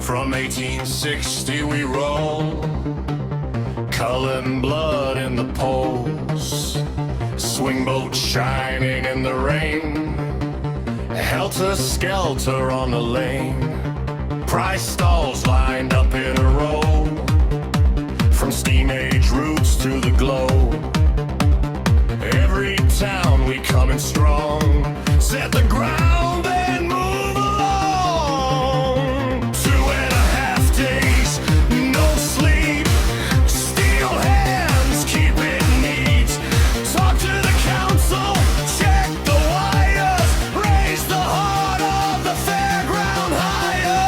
From 1860 we roll, Cullen blood in the poles, swing boat shining in the rain, helter-skelter on the lane, prize stalls lined up in a row, from steam age roots to the globe. Every town we coming strong, set the ground and move along. 2.5 days, no sleep, steel hands, keep it neat. Talk to the council, check the wires, raise the heart of the fairground higher.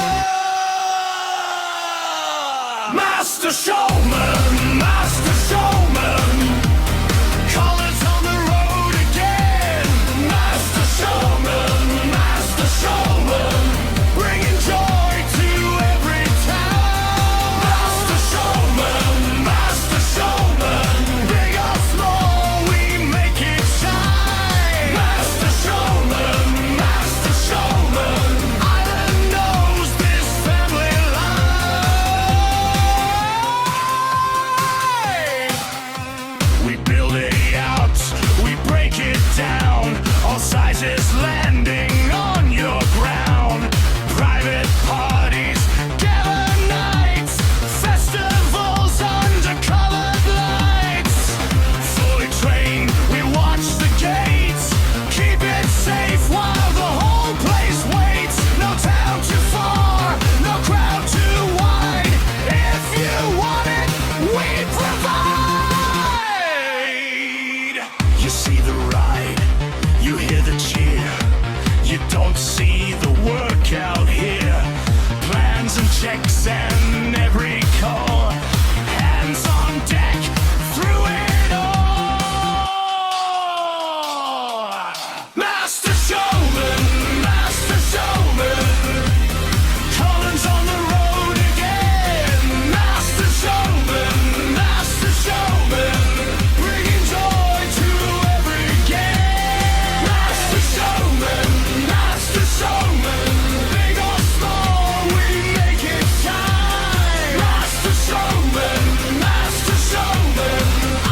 Master showman, master showman, Cullens on the road again. Master showman, master showman, bringing joy to every town. Master showman, big or small, we make it shine. Master showman, Ireland knows this family life. We build it out, we break it down, all sizes landing on your ground. Private parties, gala nights, festivals under colored lights. Fully trained, we watch the gates, keep it safe while the whole place waits. No town too far, no crowd too wide. If you want it, we provide. You see the ride, you hear the cheer, you don't see the work out here. Plans and checks and every call, hands on deck through it all. Master showman, Cullen's on the road again. Master showman, bringing joy to every game. Master showman, big or small, we make it shine. Master showman,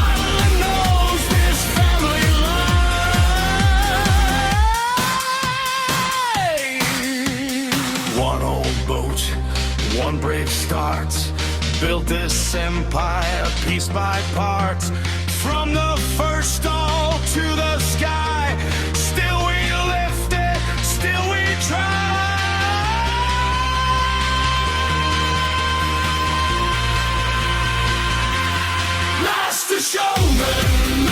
Ireland knows this family life. One old boat, one brave start, built this empire piece by part. From the first stall to the sky, still we lift it, still we try. Master showman,